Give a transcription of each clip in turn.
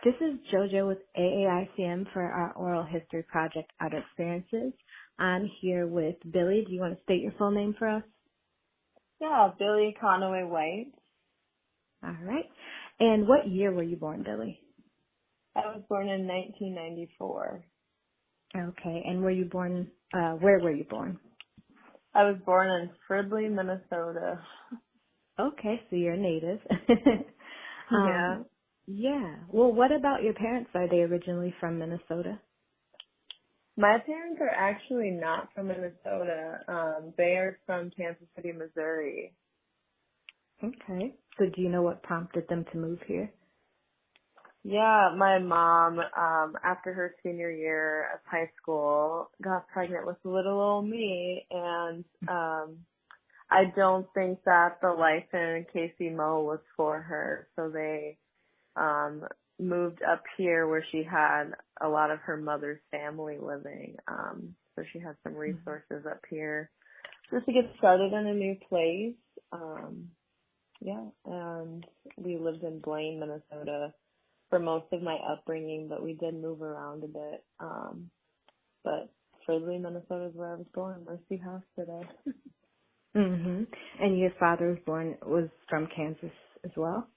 This is JoJo with AAICM for our oral history project, Outer Experiences. I'm here with Billie. Do you want to state your full name for us? Yeah, Billie Conaway White. All right. And what year were you born, Billie? I was born in 1994. Okay. And were you born, where were you born? I was born in Fridley, Minnesota. Okay, so you're a native. Yeah. Yeah. Well, what about your parents? Are they originally from Minnesota? My parents are actually not from Minnesota. They are from Kansas City, Missouri. Okay. So do you know what prompted them to move here? Yeah, my mom, after her senior year of high school, got pregnant with little old me, and I don't think that the life in KCMO was for her, so they moved up here where she had a lot of her mother's family living. So she had some resources up here just to get started in a new place. Yeah, and we lived in Blaine, Minnesota for most of my upbringing, but we did move around a bit. But Fridley, Minnesota is where I was born. Mercy House today. Mhm. And your father was from Kansas as well?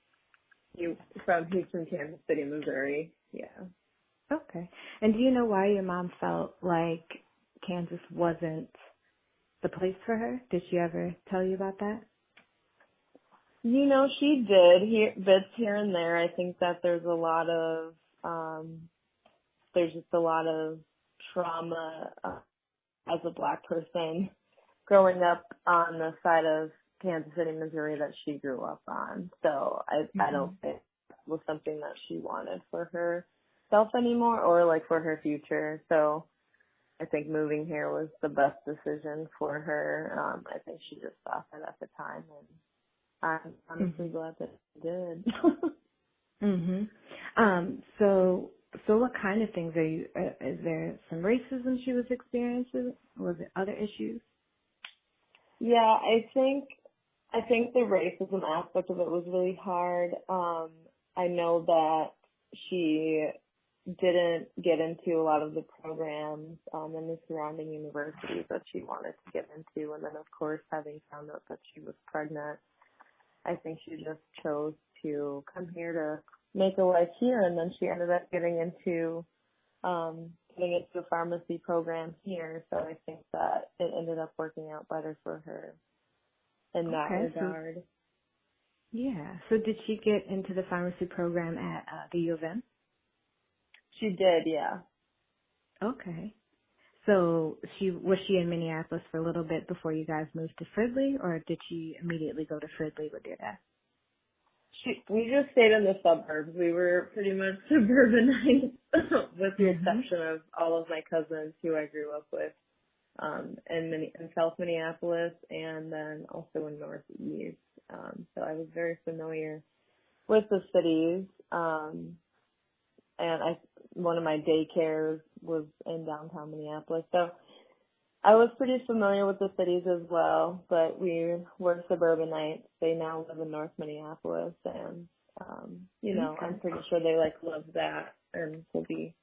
He's from Kansas City, Missouri. Yeah. Okay. And do you know why your mom felt like Kansas wasn't the place for her? Did she ever tell you about that? You know, she did bits here and there. I think that there's just a lot of trauma as a Black person growing up on the side of Kansas City, Missouri that she grew up on. So I don't think it was something that she wanted for herself anymore or like for her future. So I think moving here was the best decision for her. I think she just thought that at the time, and I'm honestly glad that she did. Mhm. So what kind of things are you? Is there some racism she was experiencing? Was it other issues? Yeah, I think the racism aspect of it was really hard. I know that she didn't get into a lot of the programs in the surrounding universities that she wanted to get into, and then of course having found out that she was pregnant, I think she just chose to come here to make a life here, and then she ended up getting into a pharmacy program here. So I think that it ended up working out better for her in that regard. So, yeah. So did she get into the pharmacy program at the U of M? She did, yeah. Okay. So was she in Minneapolis for a little bit before you guys moved to Fridley, or did she immediately go to Fridley with your dad? We just stayed in the suburbs. We were pretty much suburbanites with the exception of all of my cousins who I grew up with in South Minneapolis and then also in Northeast. So I was very familiar with the cities. And one of my daycares was in downtown Minneapolis. So I was pretty familiar with the cities as well, but we were suburbanites. They now live in North Minneapolis, and you know, I'm pretty sure they love that, and we'll be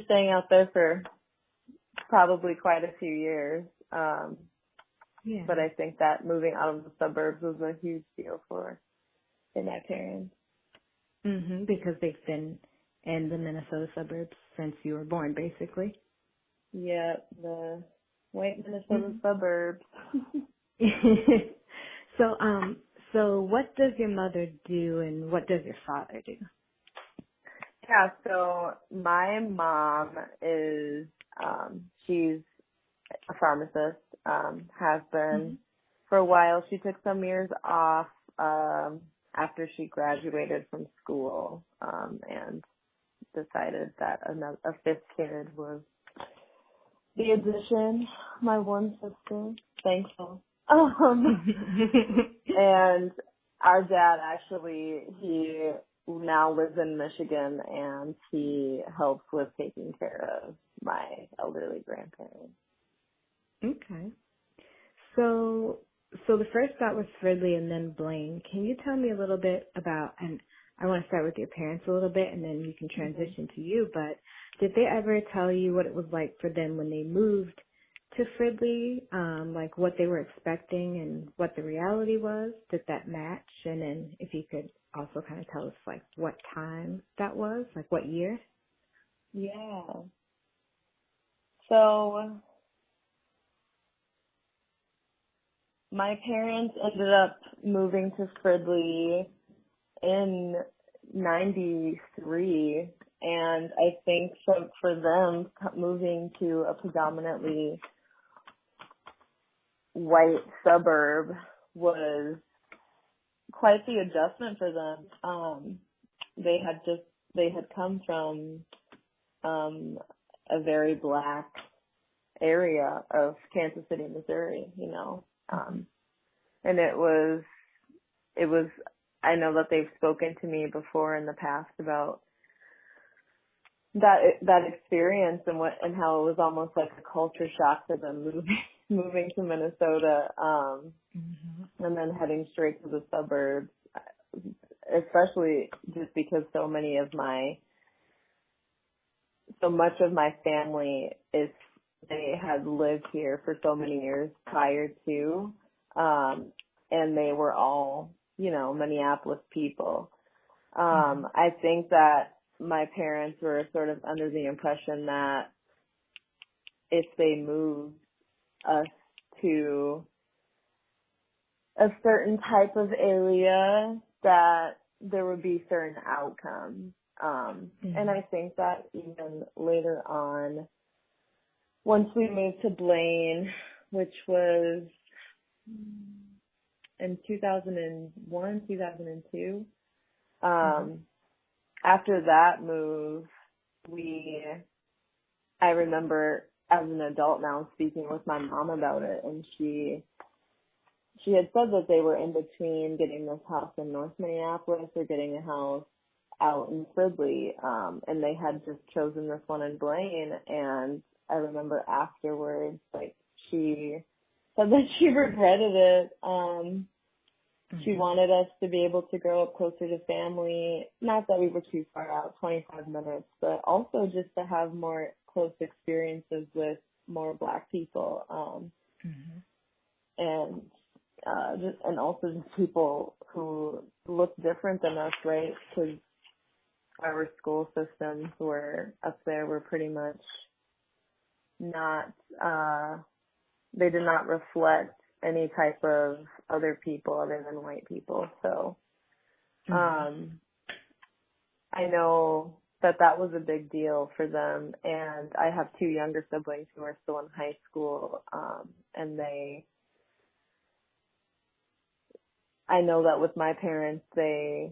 staying out there for probably quite a few years. Yeah. But I think that moving out of the suburbs was a huge deal for my parents. Because they've been in the Minnesota suburbs since you were born, basically. Yeah, the white Minnesota suburbs. So what does your mother do and what does your father do? Yeah, so my mom is, she's a pharmacist, has been for a while. She took some years off, after she graduated from school, and decided that a fifth kid was the addition. My one sister, thankful. And our dad actually, he now lives in Michigan, and he helps with taking care of my elderly grandparents. Okay. So the first stop was Fridley and then Blaine. Can you tell me a little bit about, and I want to start with your parents a little bit, and then you can transition to you. But did they ever tell you what it was like for them when they moved to Fridley, like what they were expecting and what the reality was? Did that match? And then if you could also kind of tell us like what time that was, like what year? Yeah. So my parents ended up moving to Fridley in 93, and I think for them moving to a predominantly white suburb was quite the adjustment for them. They had come from a very black area of Kansas City, Missouri, and it was, I know that they've spoken to me before in the past about that experience and how it was almost like a culture shock for them moving to Minnesota, and then heading straight to the suburbs, especially just because so much of my family they had lived here for so many years prior to, and they were all, Minneapolis people. I think that my parents were sort of under the impression that if they moved us to a certain type of area, that there would be certain outcomes. And I think that even later on, once we moved to Blaine, which was in 2001, 2002, after that move, I remember as an adult now speaking with my mom about it, and she had said that they were in between getting this house in North Minneapolis or getting a house out in Fridley, and they had just chosen this one in Blaine. And I remember afterwards, like, she said that she regretted it. She wanted us to be able to grow up closer to family. Not that we were too far out, 25 minutes, but also just to have more close experiences with more Black people. And also just people who look different than us, right? Because our school systems up there were pretty much not, they did not reflect any type of other people other than white people. So, I know that was a big deal for them. And I have two younger siblings who are still in high school. And I know that with my parents, they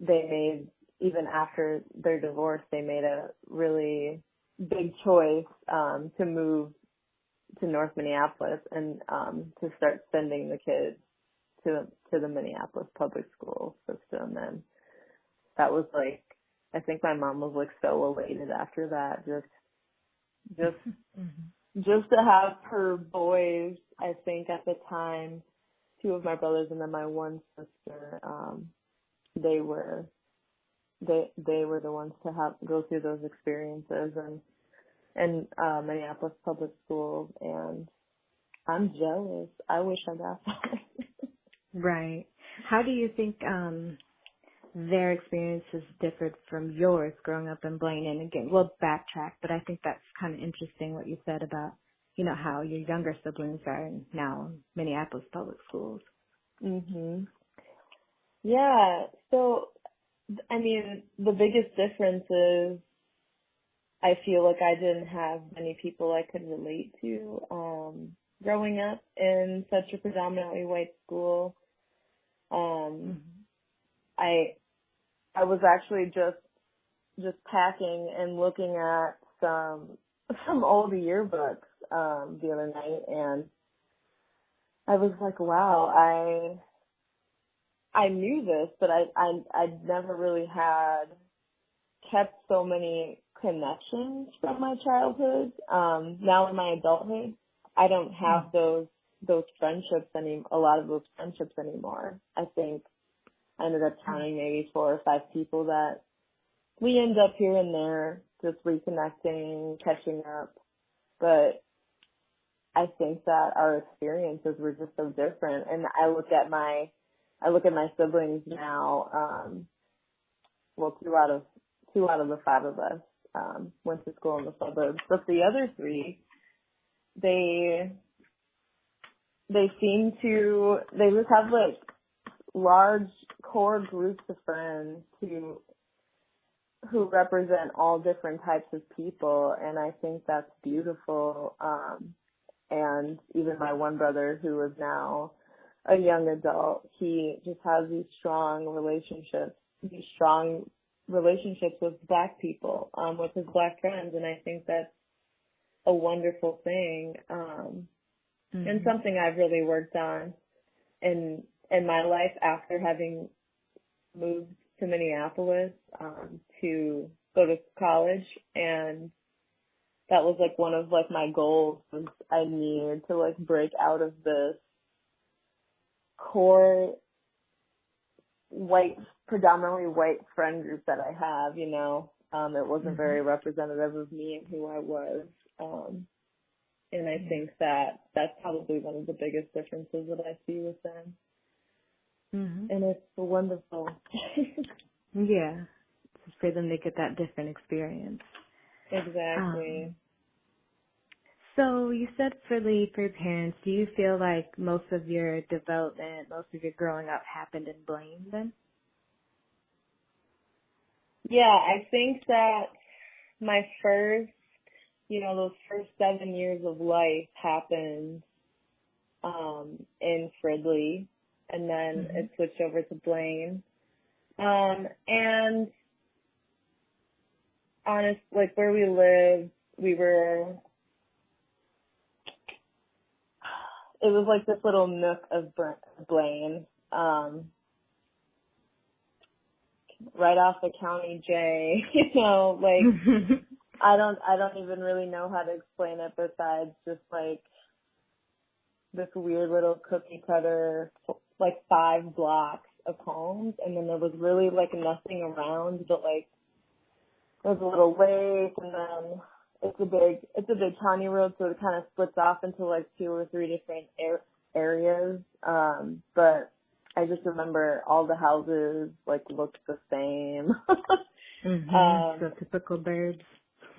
made, even after their divorce, they made a really big choice, to move to North Minneapolis and to start sending the kids to the Minneapolis public school system. And that was like, I think my mom was like so elated after that, just to have her boys. I think at the time, two of my brothers and then my one sister, they were the ones to go through those experiences and Minneapolis public schools, and I'm jealous. I wish I got that. Right. How do you think their experiences differed from yours growing up in Blaine? And again, we'll backtrack, but I think that's kind of interesting what you said about, how your younger siblings are now Minneapolis public schools. Yeah. So, I mean, the biggest difference is I feel like I didn't have many people I could relate to growing up in such a predominantly white school. I was actually just packing and looking at some old yearbooks the other night, and I was like, wow, I knew this, but I'd never really had kept so many connections from my childhood. Now in my adulthood, I don't have those friendships a lot of those friendships anymore. I think I ended up counting maybe 4 or 5 people that we end up here and there just reconnecting, catching up. But I think that our experiences were just so different. And I look at my siblings now, well, two out of the 5 of us went to school in the suburbs. But the other 3, they just have like large core groups of friends who represent all different types of people, and I think that's beautiful. And even my one brother, who is now a young adult, he just has these strong relationships with Black people, with his Black friends, and I think that's a wonderful thing, and something I've really worked on in my life after having moved to Minneapolis to go to college. And that was like one of like my goals, was I needed to like break out of this core predominantly white friend group that I have, you know. It wasn't very representative of me and who I was. And I think that that's probably one of the biggest differences that I see with them. And it's wonderful. Yeah. It's for them to get that different experience. Exactly. So you said for your parents, do you feel like most of your development, most of your growing up happened in Blaine then? Yeah, I think that my first, those first 7 years of life happened in Fridley, and then it switched over to Blaine. And honest, like where we lived, it was like this little nook of Blaine, right off the County J, like, I don't even really know how to explain it besides just like this weird little cookie cutter, like 5 blocks of homes, and then there was really like nothing around, but like there's a little lake, and then it's a big county road, so it kind of splits off into like 2 or 3 different areas. But I just remember all the houses like looked the same. So typical burbs.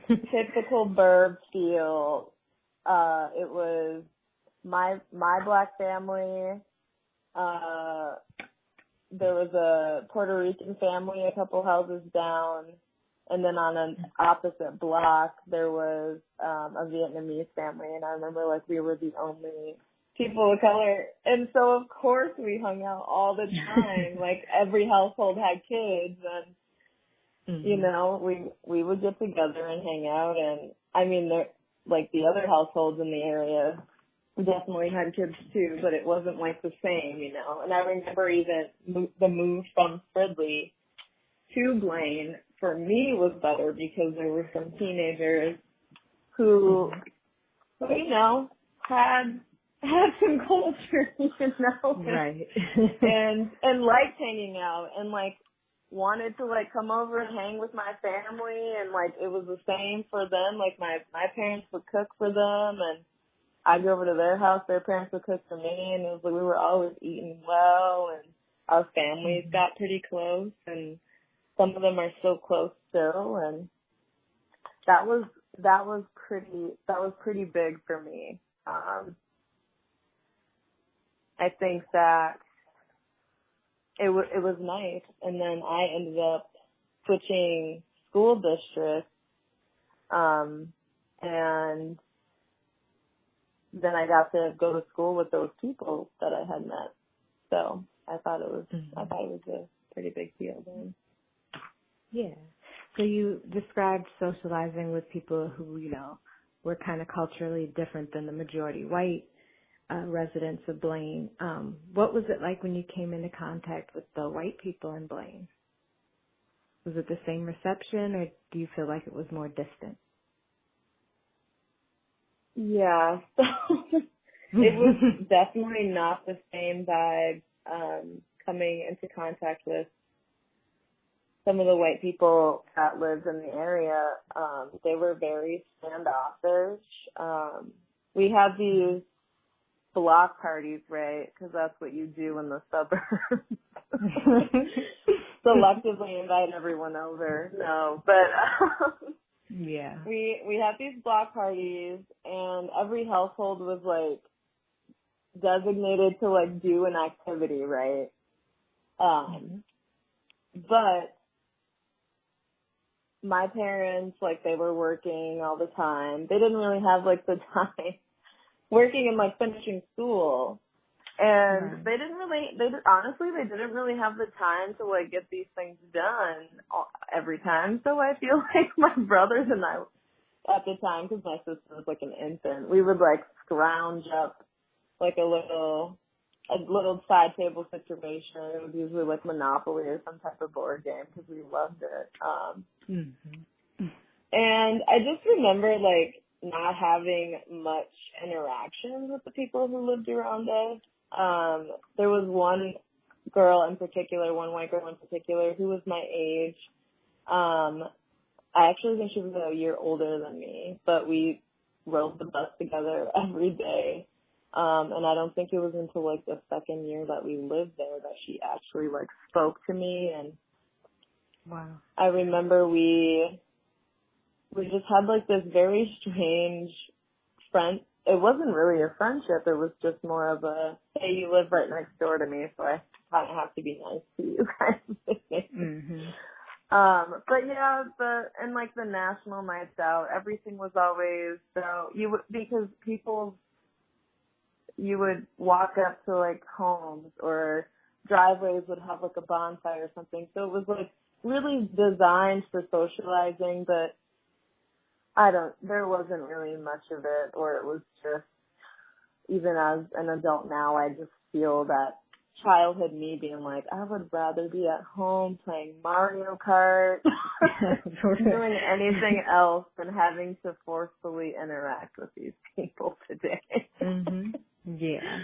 Typical burb feel. It was my Black family. There was a Puerto Rican family a couple houses down. And then on an opposite block, there was a Vietnamese family, and I remember like we were the only people of color, and so of course we hung out all the time. Like every household had kids, and we would get together and hang out. And I mean, like the other households in the area definitely had kids too, but it wasn't like the same, And I remember even the move from Fridley to Blaine for me was better because there were some teenagers who had some culture, Right. and liked hanging out and like wanted to like come over and hang with my family, and like it was the same for them. Like my parents would cook for them, and I'd go over to their house, their parents would cook for me, and it was like we were always eating well, and our families got pretty close, and some of them are still close still, and that was pretty big for me. I think that it was nice, and then I ended up switching school districts, and then I got to go to school with those people that I had met. So I thought it was a pretty big deal then. Yeah. So you described socializing with people who, were kind of culturally different than the majority white residents of Blaine. What was it like when you came into contact with the white people in Blaine? Was it the same reception, or do you feel like it was more distant? Yeah. It was definitely not the same vibe coming into contact with some of the white people that lived in the area, they were very standoffish. We had these block parties, right? Because that's what you do in the suburbs. Selectively invite everyone over. No, but yeah, we had these block parties, and every household was like designated to like do an activity, right? But my parents, like, they were working all the time. They didn't really have like the time working and like finishing school. And they didn't really have the time to like get these things done every time. So I feel like my brothers and I at the time, because my sister was like an infant, we would like scrounge up like a little side table situation. It was usually like Monopoly or some type of board game because we loved it. And I just remember like not having much interaction with the people who lived around us. There was one girl in particular, one white girl in particular, who was my age. I actually think she was a year older than me, but we rode the bus together every day. And I don't think it was until like the second year that we lived there that she actually like spoke to me. And wow, I remember we just had like this very strange friend. It wasn't really a friendship. It was just more of a, hey, you live right next door to me, so I kind of have to be nice to you kind of thing. But yeah, and like the national nights out, everything was always because you would walk up to like homes or driveways would have like a bonfire or something. So it was like really designed for socializing, but there wasn't really much of it, or it was just, even as an adult now, I just feel that childhood me being like, I would rather be at home playing Mario Kart, doing anything else than having to forcefully interact with these people today. Yeah.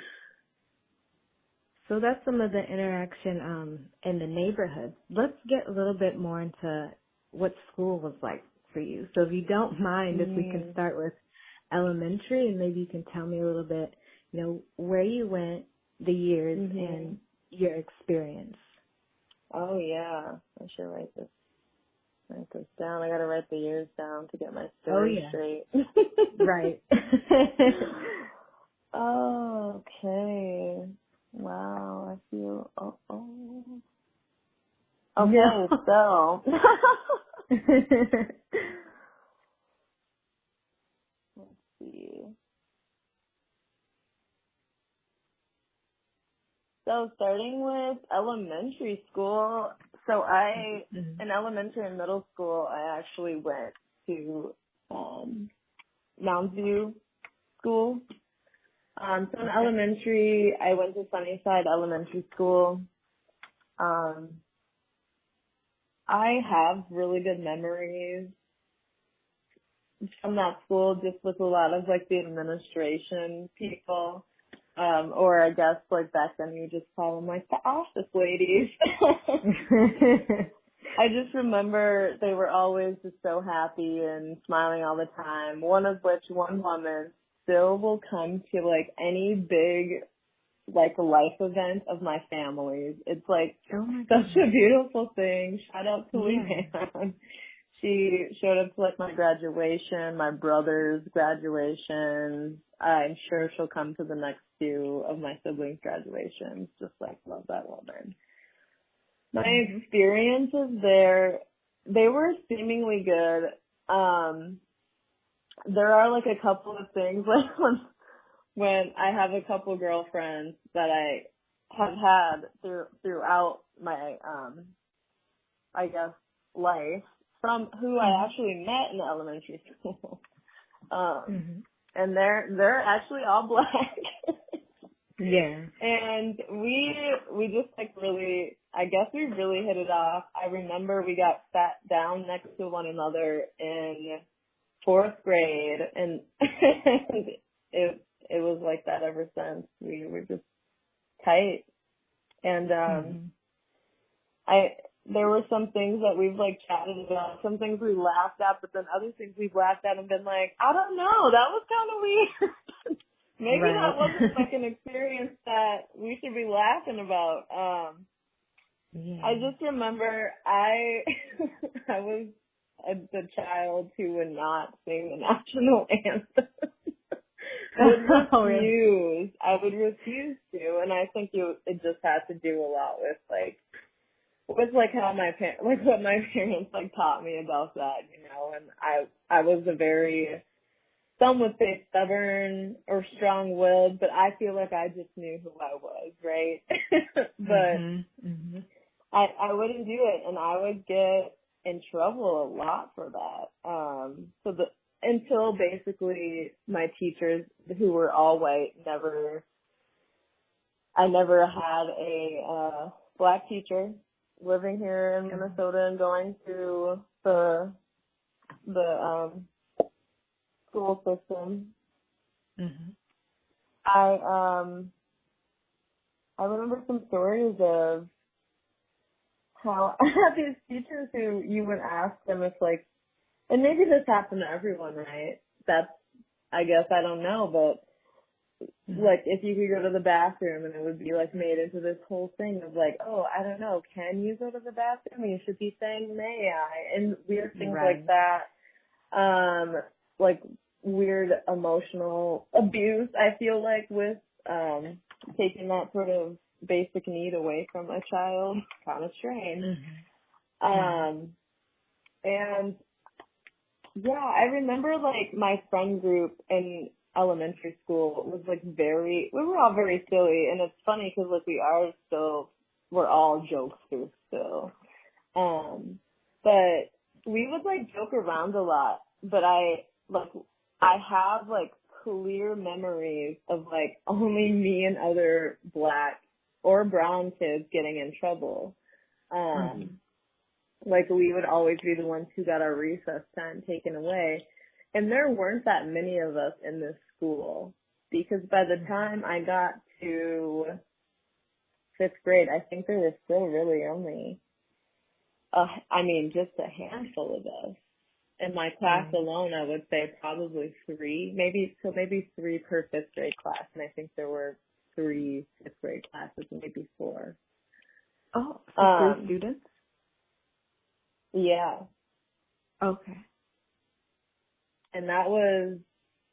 So that's some of the interaction in the neighborhood. Let's get a little bit more into what school was like for you. So if you don't mind, if we can start with elementary, and maybe you can tell me a little bit, where you went, the years, and your experience. Oh yeah, I should write this down. I gotta write the years down to get my story straight. Right. Oh, okay. Wow, I feel, Okay, no. so. Let's see. So starting with elementary school, so in elementary and middle school, I actually went to Mounds View School. So in elementary, I went to Sunnyside Elementary School. I have really good memories from that school, just with a lot of like the administration people. Or I guess like back then you would just call them like the office ladies. I just remember they were always just so happy and smiling all the time. One woman still will come to like any big like life event of my family's. It's like such a beautiful thing. Shout out to Leanne. She showed up to like my graduation, my brother's graduation. I'm sure she'll come to the next few of my siblings' graduations. Just like love that woman. My experiences there, they were seemingly good. There are like a couple of things like when I have a couple girlfriends that I have had throughout my I guess life, from who I actually met in elementary school. And they're actually all black. Yeah. And we just like really, I guess we really hit it off. I remember we got sat down next to one another in 4th grade, and it was like that ever since. We were just tight. And Mm-hmm. there were some things that we've like chatted about, some things we laughed at, but then other things we've laughed at and been like, I don't know, that was kind of weird. Maybe Right. that wasn't like an experience that we should be laughing about. Yeah. I just remember I was the child who would not sing the national anthem. Oh, really? I would refuse to, and I think it just had to do a lot with how what my parents like taught me about that, and I was a very, some would say stubborn or strong-willed, but I feel like I just knew who I was, right? But mm-hmm. Mm-hmm. I wouldn't do it, and I would get in trouble a lot for that. Until basically my teachers, who were all white, I never had a black teacher living here in Minnesota and going to the school system. Mm-hmm. I remember some stories of how I had these teachers who you would ask them if like, and maybe this happened to everyone, right? I guess, I don't know, but like if you could go to the bathroom and it would be like made into this whole thing of like, oh, I don't know, can you go to the bathroom? You should be saying may I, and weird things Right. like that. Like weird emotional abuse, I feel like, with taking that sort of basic need away from a child. Kind of strange. Mm-hmm. And yeah, I remember like my friend group in elementary school was like we were all very silly, and it's funny because like we're all jokesters still. But we would like joke around a lot, but I have like clear memories of like only me and other black or brown kids getting in trouble. Like we would always be the ones who got our recess time taken away. And there weren't that many of us in this school, because by the time I got to 5th grade, I think there were still really only, just a handful of us. In my class alone, I would say probably 3, maybe 3 per 5th grade class. And I think there were 3 5th grade classes, maybe 4. Oh, so 3 students? Yeah. Okay. And that was,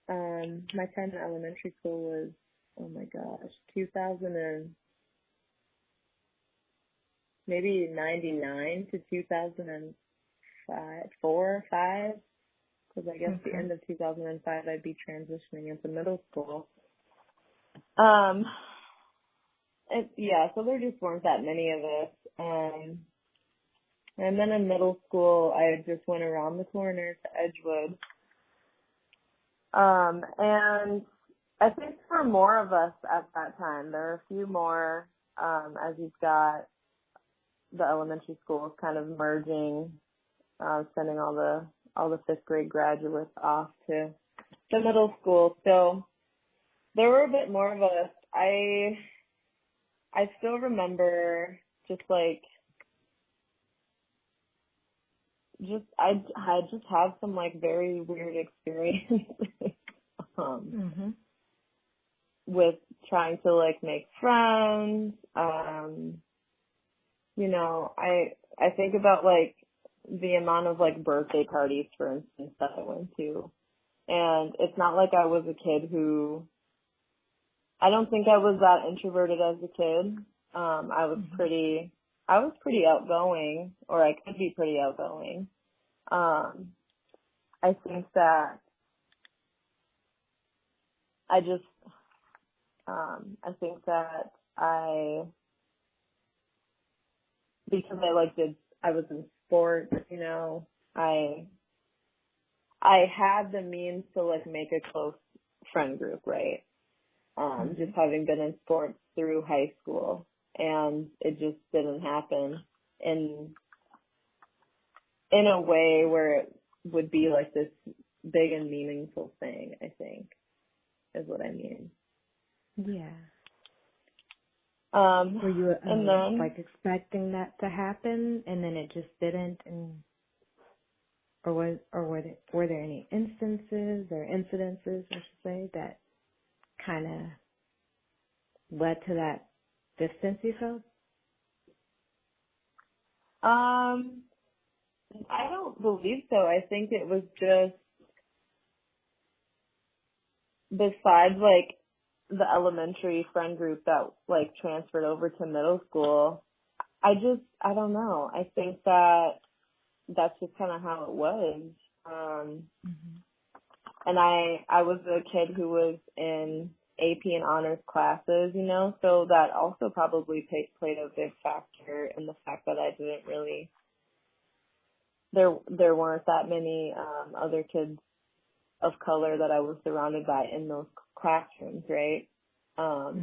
my time in elementary school was, oh my gosh, 2000 and maybe 99 to 2005, 4 or 5, because I guess the end of 2005 I'd be transitioning into middle school. So there just weren't that many of us. And then in middle school, I just went around the corner to Edgewood. And I think there were more of us at that time. There are a few more, as you've got the elementary schools kind of merging, sending all the 5th grade graduates off to the middle school. So there were a bit more of us. I still remember I just had some like very weird experiences with trying to like make friends. I think about like the amount of like birthday parties, for instance, that I went to, and it's not like I was a kid I don't think I was that introverted as a kid. I was pretty outgoing, or I could be pretty outgoing. I think that because I was in sports, I had the means to like make a close friend group, right? Just having been in sports through high school, and it just didn't happen in a way where it would be like this big and meaningful thing, I think, is what I mean. Yeah. Were you And then, like expecting that to happen, and then it just didn't, or were there any instances or incidences, I should say, that kind of led to that distance you felt? I don't believe so. I think it was just, besides like the elementary friend group that like transferred over to middle school, I don't know. I think that's just kind of how it was. And I was a kid who was in AP and honors classes, you know, so that also probably played a big factor in the fact that I didn't really, there weren't that many other kids of color that I was surrounded by in those classrooms, right? So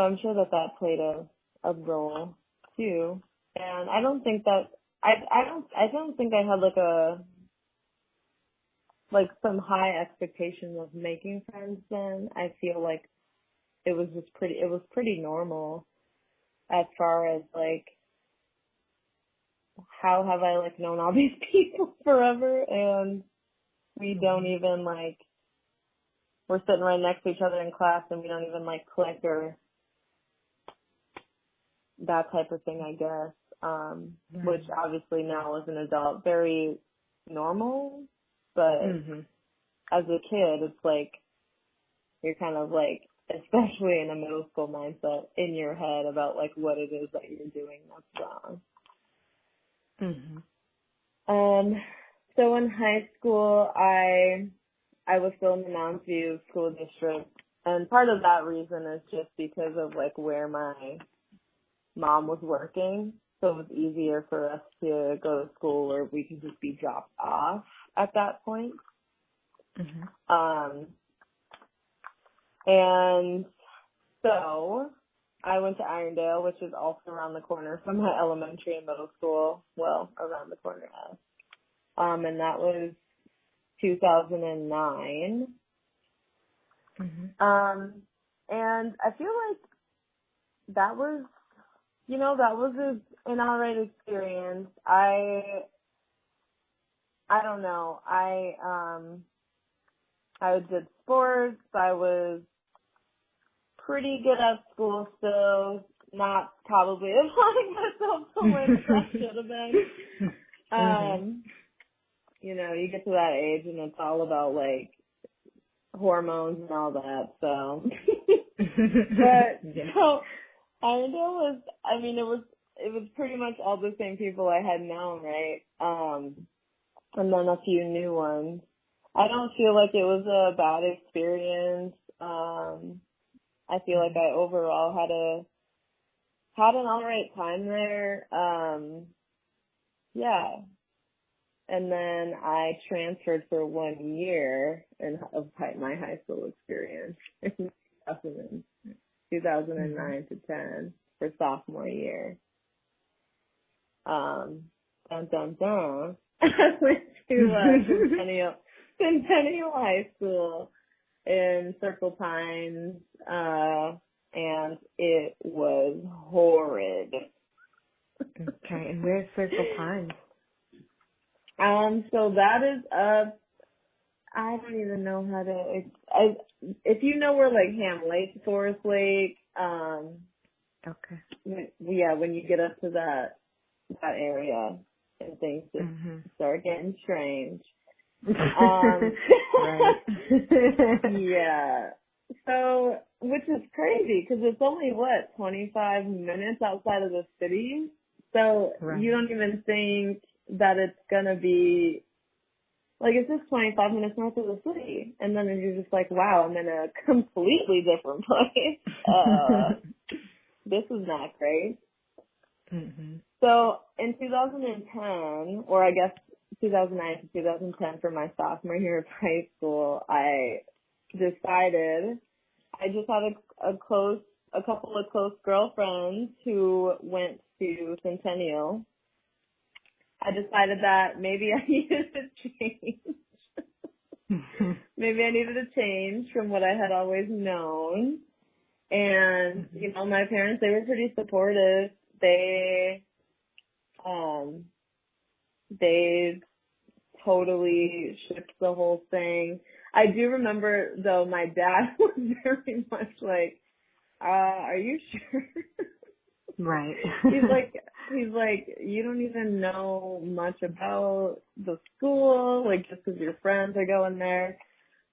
I'm sure that played a role too. And I don't think that I don't think I had some high expectations of making friends then. I feel like it was pretty normal as far as like how have I like known all these people forever and we don't even like, we're sitting right next to each other in class and we don't even like click or that type of thing, I guess. Which obviously now as an adult, very normal, but as a kid, it's like, you're kind of like, especially in a middle school mindset, in your head about like what it is that you're doing that's wrong. So in high school, I was still in the Mounds View school district, and part of that reason is just because of like where my mom was working, so it was easier for us to go to school or we could just be dropped off at that point. And so I went to Irondale, which is also around the corner from my elementary and middle school. Well, around the corner. And that was 2009. And I feel like that was, you know, that was an alright experience. I don't know. I did sports. I was pretty good at school still. Not probably applying myself somewhere that I should have been. You know, you get to that age and it's all about like hormones and all that, so. But, so, Irondale was, I mean, it was pretty much all the same people I had known, right? And then a few new ones. I don't feel like it was a bad experience. I feel like I overall had an alright time there. Yeah. And then I transferred for 1 year of my high school experience in 2009 to 10 for sophomore year. Dun dun dun. I went to Centennial High School in Circle Pines, and it was horrid. Okay, and where's Circle Pines? So that is up, I don't even know how to, if you know where like Ham Lake, Forest Lake, okay. Yeah, when you get up to that area and things just start getting strange. Right. Yeah. So, which is crazy because it's only 25 minutes outside of the city. So you don't even think that it's gonna be like it's just 25 minutes north of the city, and then you're just like, wow, I'm in a completely different place. This is not great. So in 2010, or I guess 2009 to 2010 for my sophomore year of high school, I decided I just had a couple of close girlfriends who went to Centennial. I decided that maybe I needed to change. Maybe I needed a change from what I had always known. And, you know, my parents, they were pretty supportive. They totally shipped the whole thing. I do remember, though, my dad was very much like, are you sure? Right. he's like, you don't even know much about the school, like, just because your friends are going there.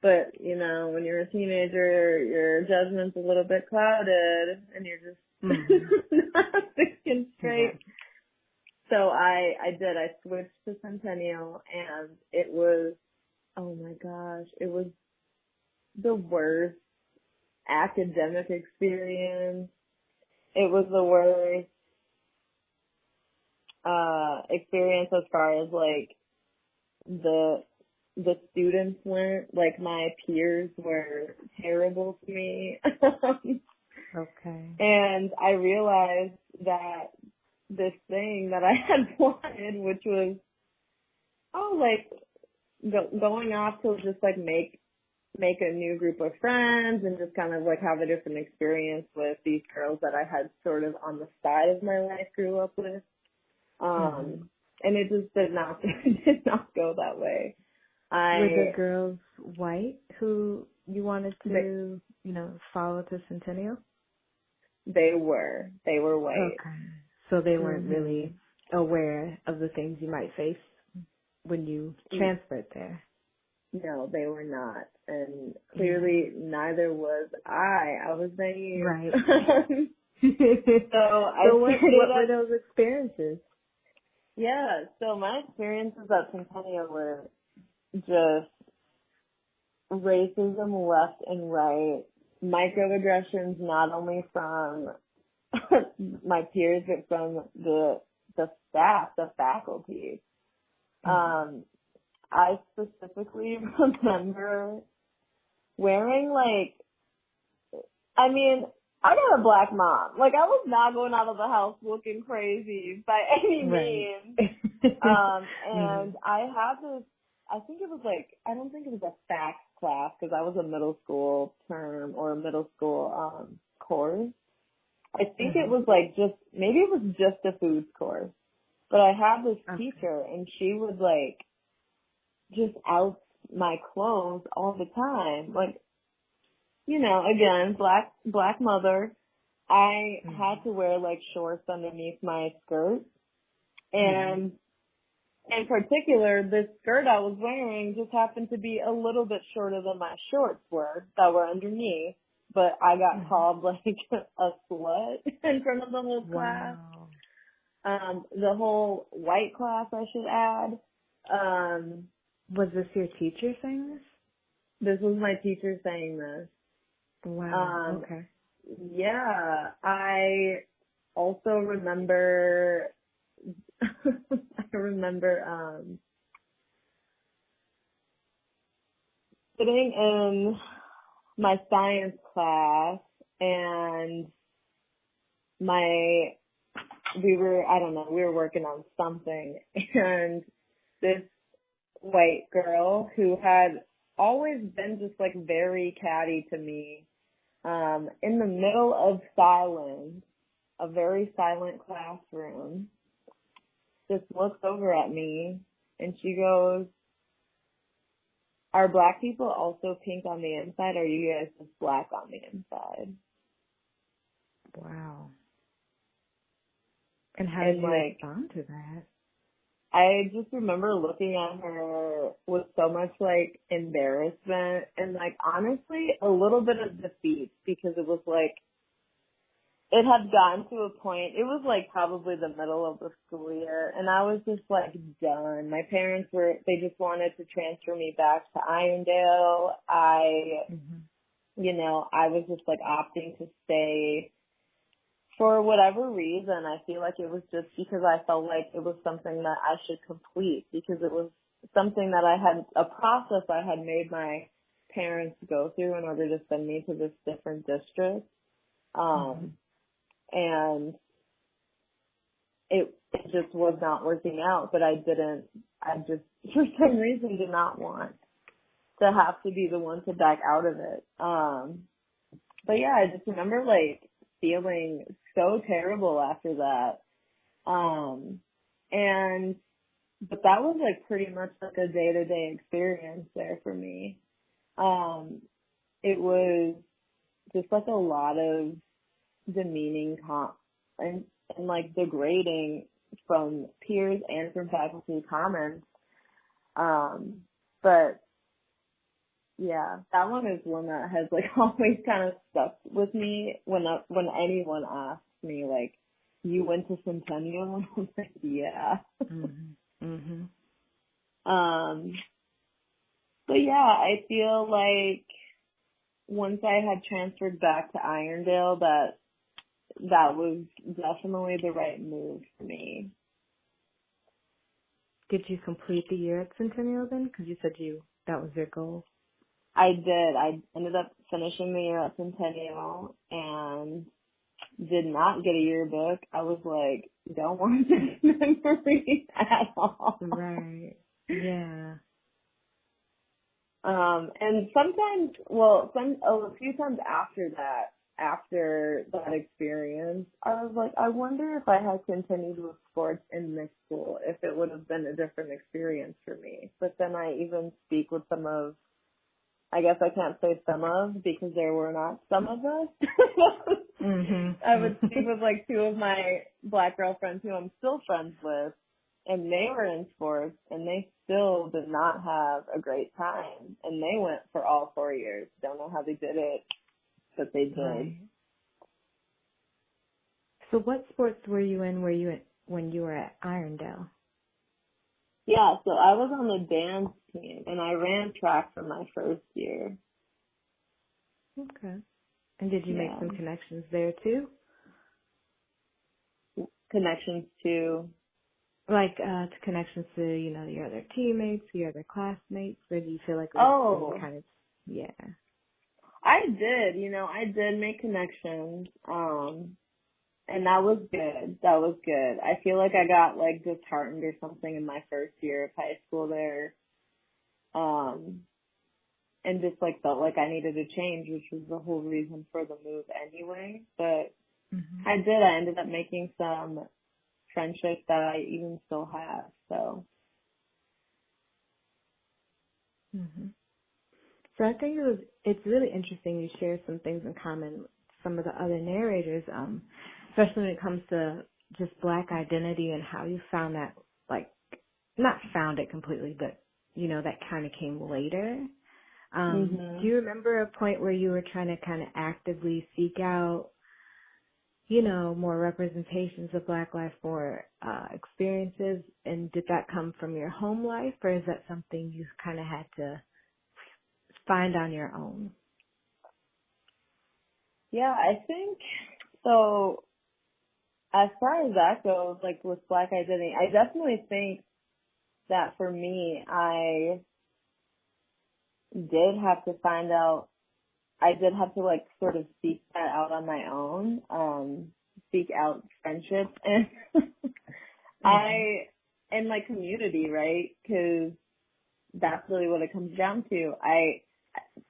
But, you know, when you're a teenager, your judgment's a little bit clouded, and you're just not thinking straight. Yeah. So I did. I switched to Centennial, and it was, oh my gosh, it was the worst academic experience. It was the worst experience as far as, like, the students went. Like, my peers were terrible to me. Okay. And I realized that this thing that I had wanted, which was, going off to just, like, make a new group of friends and just kind of, like, have a different experience with these girls that I had sort of on the side of my life grew up with. And it just did not go that way. Were the girls white who you wanted to, you know, follow to Centennial? They were white. Okay. So they weren't really aware of the things you might face when you transferred there. No, they were not. And clearly neither was I. I was naive. Right. So what were those experiences? Yeah, so my experiences at Centennial were just racism left and right, microaggressions not only from my peers but from the staff, the faculty. I specifically remember wearing, like, I mean, I got a black mom. Like, I was not going out of the house looking crazy by any means. And I had this, I think it was like, I don't think it was a facts class because I was a middle school term or a middle school course. I think it was like maybe it was just a foods course. But I had this teacher and she would, like, just out my clothes all the time. Like, you know, again, black mother. I had to wear, like, shorts underneath my skirt. And in particular, this skirt I was wearing just happened to be a little bit shorter than my shorts that were underneath. But I got called, like, a slut in front of the whole class. The whole white class, I should add. Was this your teacher saying this? This was my teacher saying this. Wow. Okay. Yeah, I also remember. Sitting in my science class, and we were working on something, and this white girl who had always been just, like, very catty to me, in the middle of silence, a very silent classroom, just looks over at me and she goes, "Are black people also pink on the inside, or are you guys just black on the inside?" Wow. And how did you respond to that? I just remember looking at her with so much, like, embarrassment and, like, honestly, a little bit of defeat, because it was like, it had gotten to a point, it was, like, probably the middle of the school year, and I was just, like, done. My parents they just wanted to transfer me back to Irondale. You know, I was just, like, opting to stay. For whatever reason, I feel like it was just because I felt like it was something that I should complete, because it was something that a process I had made my parents go through in order to send me to this different district. And it just was not working out, but I just, for some reason, did not want to have to be the one to back out of it. but yeah, I just remember like feeling so terrible after that. And but that was like pretty much like a day-to-day experience there for me. It was just like a lot of demeaning and like degrading from peers and from faculty comments. But yeah, that one is one that has like always kind of stuck with me when anyone asks me like, you went to Centennial? And I'm like, yeah. Mhm. But yeah, I feel like once I had transferred back to Irondale, that was definitely the right move for me. Did you complete the year at Centennial then? Because you said that was your goal. I did. I ended up finishing the year at Centennial and did not get a yearbook. I was like, don't want this memory at all. Right. Yeah. And sometimes, a few times after that experience, I was like, I wonder if I had continued with sports in mixed school, if it would have been a different experience for me. But then I even speak with I guess I can't say some of because there were not some of us. I would speak with like two of my Black girlfriends who I'm still friends with, and they were in sports and they still did not have a great time, and they went for all 4 years. Don't know how they did it, but they did. Right. So what sports were you in when you were at Irondale? Yeah, so I was on the dance team and I ran track for my first year. Okay. And did you make some connections there too? Connections to? Like, to connections to, your other teammates, your other classmates, or do you feel like it was kind of, yeah. I did, I did make connections, and that was good. I feel like I got like disheartened or something in my first year of high school there, and just like felt like I needed a change, which was the whole reason for the move anyway, but I ended up making some friendships that I even still have, so. So I think it's really interesting you share some things in common with some of the other narrators, especially when it comes to just Black identity and how you found that, like, not found it completely, but, that kind of came later. Do you remember a point where you were trying to kind of actively seek out, more representations of Black life, more experiences, and did that come from your home life, or is that something you kind of had to find on your own? Yeah, I think so. As far as that goes, like with Black identity, I definitely think that for me, I did have to find out, I did have to like sort of seek that out on my own, seek out friendships and and my community, right? Because that's really what it comes down to.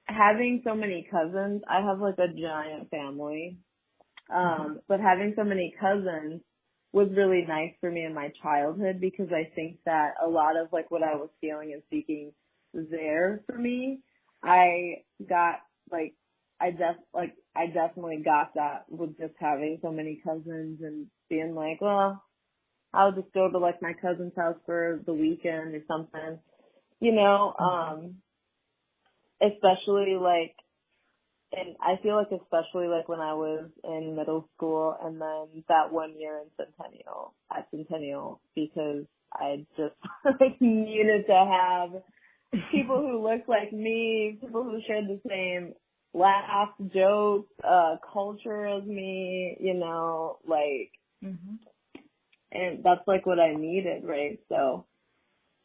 Having so many cousins, I have like a giant family, but having so many cousins was really nice for me in my childhood because I think that a lot of like what I was feeling and seeking there for me, I got like, I definitely got that with just having so many cousins and being like, well, I'll just go to like my cousin's house for the weekend or something, especially like, and I feel like especially like when I was in middle school and then that 1 year at Centennial, because I just like needed to have people who looked like me, people who shared the same laugh, jokes, culture as me, and that's like what I needed, right? So,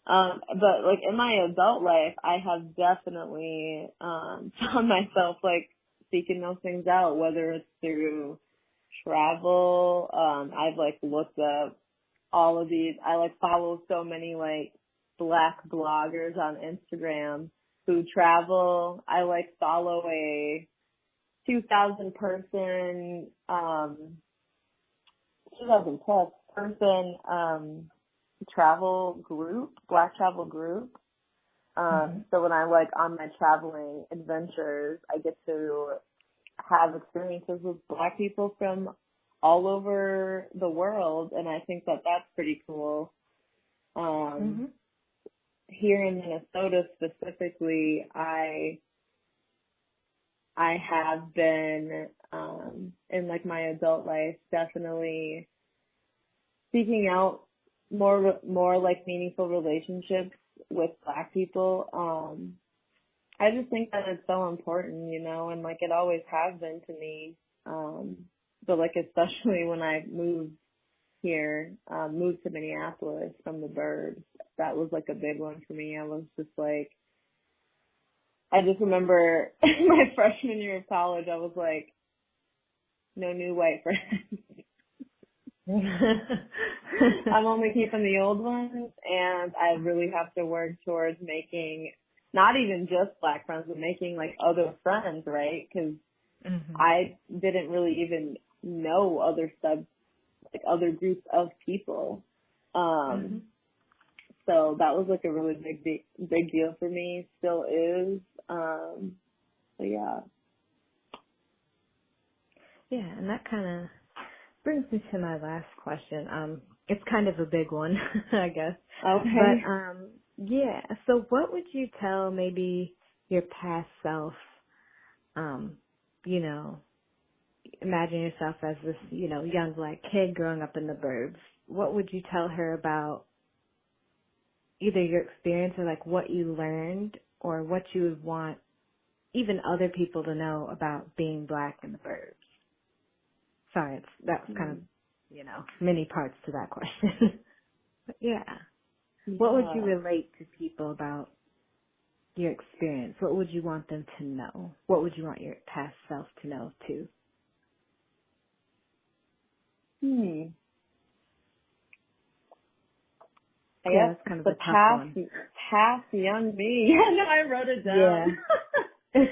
but like in my adult life, I have definitely, found myself like seeking those things out, whether it's through travel. I've like looked up all of these. I like follow so many like Black bloggers on Instagram who travel. I like follow 2,000 person, 2,000 plus person, travel group, Black travel group. So when I'm like on my traveling adventures, I get to have experiences with Black people from all over the world, and I think that that's pretty cool. Here in Minnesota specifically, I have been, in like my adult life, definitely seeking out more like meaningful relationships with Black people. I just think that it's so important, you know, and like it always has been to me. But like especially when I moved here, moved to Minneapolis from the burbs, that was like a big one for me. I was just like, I just remember my freshman year of college, I was like, no new white friends. I'm only keeping the old ones, and I really have to work towards making not even just Black friends, but making like other friends, right? Because I didn't really even know other other groups of people. So that was like a really big deal for me, still is. So yeah. Yeah, and that kind of brings me to my last question. It's kind of a big one, I guess. Okay. But yeah, so what would you tell maybe your past self, you know, imagine yourself as this, you know, young Black kid growing up in the burbs. What would you tell her about either your experience or like what you learned or what you would want even other people to know about being Black in the burbs? Sorry, that's kind of, you know, many parts to that question. But yeah. What would you relate to people about your experience? What would you want them to know? What would you want your past self to know too? I Yeah, guess that's kind of the a tough one. past young me. Yeah, no, I wrote it down. Yeah.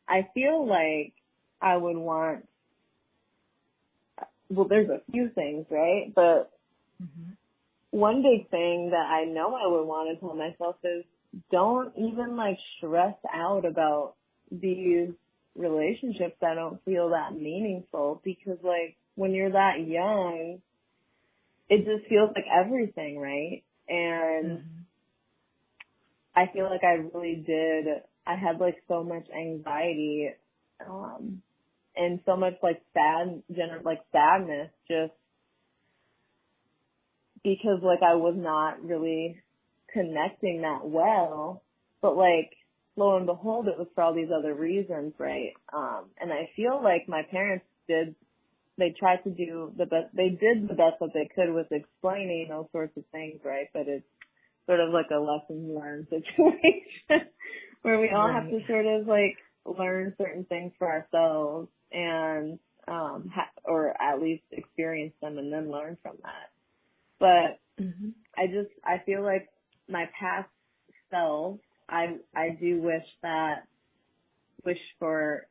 I feel like I would want, well, there's a few things, right? But one big thing that I know I would want to tell myself is don't even like stress out about these relationships that don't feel that meaningful, because like when you're that young, it just feels like everything, right? And I feel like I had like so much anxiety, and so much like sadness just because like I was not really connecting that well, but like lo and behold, it was for all these other reasons, right? And I feel like my parents they tried to do the best, they did the best that they could with explaining those sorts of things, right? But it's sort of like a lesson learned situation where we all have to sort of like learn certain things for ourselves and, or at least experience them and then learn from that. But I feel like my past self, I do wish for,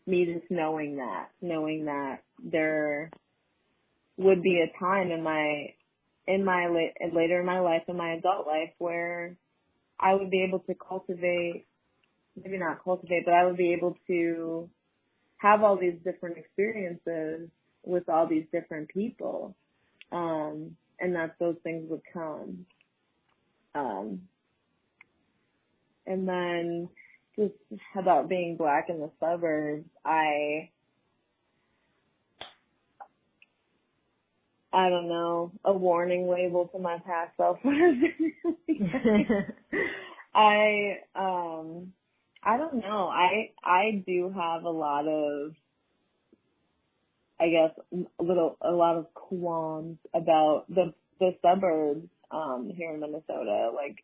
me just knowing that there would be a time later in my life, in my adult life, where I would be able to maybe not cultivate, but I would be able to have all these different experiences with all these different people, and that those things would come. And then just about being Black in the suburbs, I don't know, a warning label to my past self. I don't know. I do have a lot of, I guess, a lot of qualms about the suburbs here in Minnesota. Like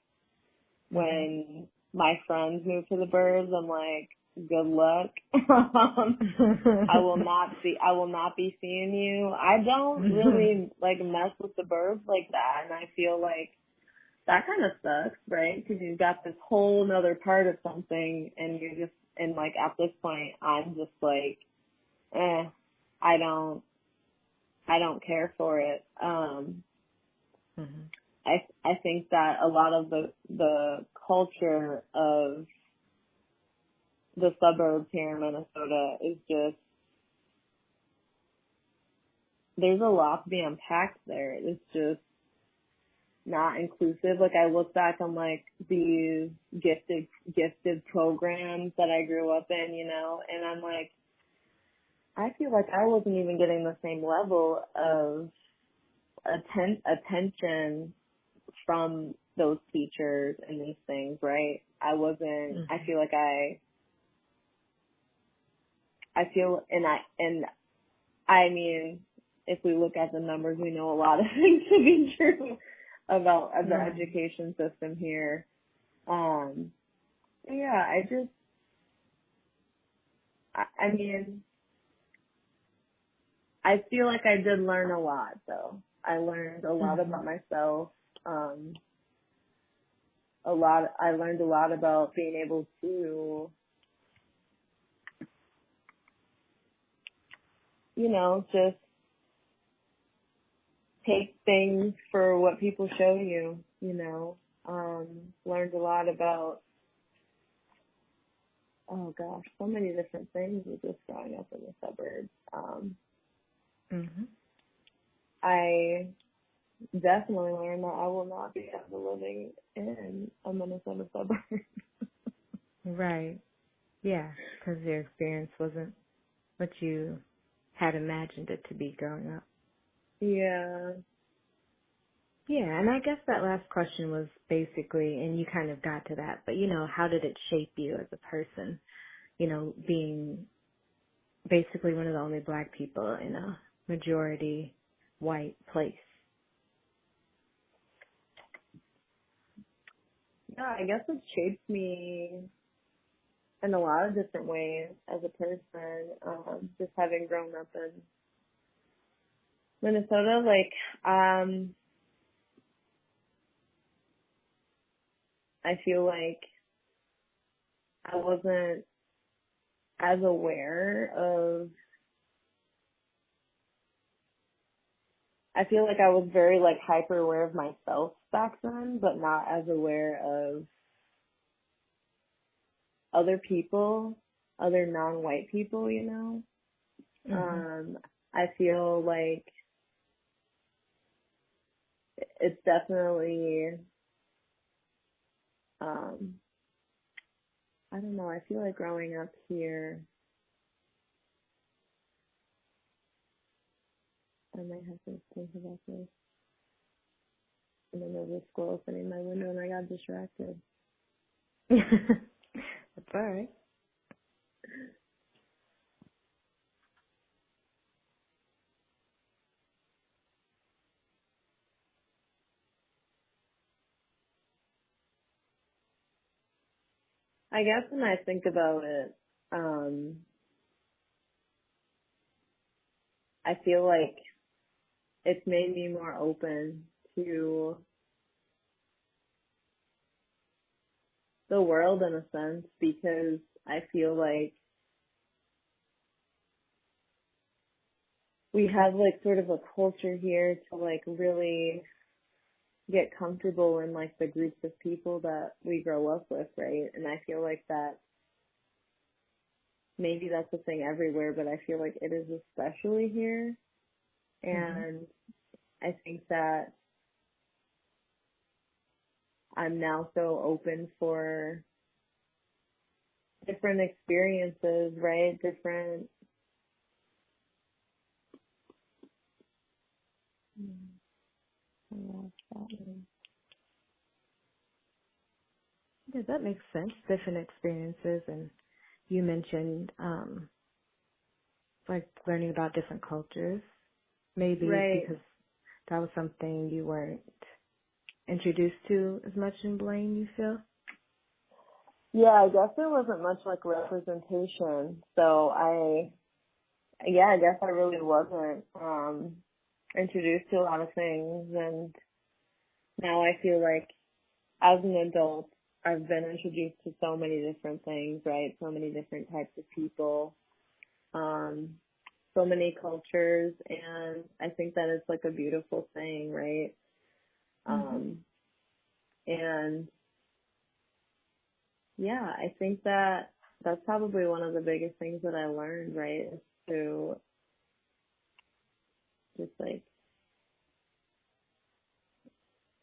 when my friends move to the burbs, I'm like, good luck. I will not be seeing you. I don't really like mess with the burbs like that, and I feel like that kind of sucks, right? Because you've got this whole nother part of something, and you're just, and like at this point, I'm just like, I don't care for it. I think that a lot of the culture of the suburbs here in Minnesota is just, there's a lot to be unpacked there. It's just not inclusive. Like I look back on like these gifted programs that I grew up in, you know, and I'm like, I feel like I wasn't even getting the same level of attention from those teachers and these things, right? I wasn't, I feel like I mean, if we look at the numbers, we know a lot of things to be true about the education system here. Yeah, I mean, I feel like I did learn a lot though. I learned a lot about myself. I learned a lot about being able to, you know, just take things for what people show you, you know. Learned a lot about, oh gosh, so many different things with just growing up in the suburbs. I definitely learned that I will not be ever living in a Minnesota suburb. Right. Yeah, because your experience wasn't what you had imagined it to be growing up. Yeah. Yeah, and I guess that last question was basically, and you kind of got to that, but you know, how did it shape you as a person? You know, being basically one of the only Black people in a majority white place. Yeah, I guess it shaped me in a lot of different ways as a person, just having grown up in Minnesota. Like, I feel like I wasn't as aware of, I feel like I was very like hyper aware of myself back then, but not as aware of other people, other non-white people, you know. I feel like it's definitely, I don't know, I feel like growing up here, I might have to think about this. And then there was a squirrel opening my window and I got distracted. That's all right. I guess when I think about it, I feel like it's made me more open to the world in a sense, because I feel like we have like sort of a culture here to like really get comfortable in like the groups of people that we grow up with, right? And I feel like that maybe that's a thing everywhere, but I feel like it is especially here. And I think that I'm now so open for different experiences, right? Different, I lost that one. Yeah, that makes sense. Different experiences, and you mentioned like learning about different cultures, maybe Right. because that was something you weren't introduced to as much in Blaine, you feel? Yeah, I guess there wasn't much like representation. So I guess I really wasn't introduced to a lot of things, and now I feel like as an adult I've been introduced to so many different things, right? So many different types of people, so many cultures, and I think that it's like a beautiful thing, right? And yeah, I think that that's probably one of the biggest things that I learned, right? Is to just like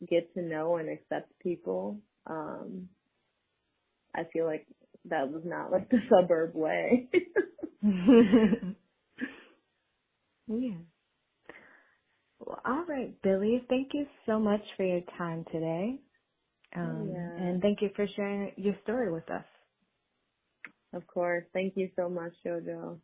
get to know and accept people. I feel like that was not like the suburb way. Yeah. Well, all right, Billie. Thank you so much for your time today. Yeah, And thank you for sharing your story with us. of course. Thank you so much, JoJo.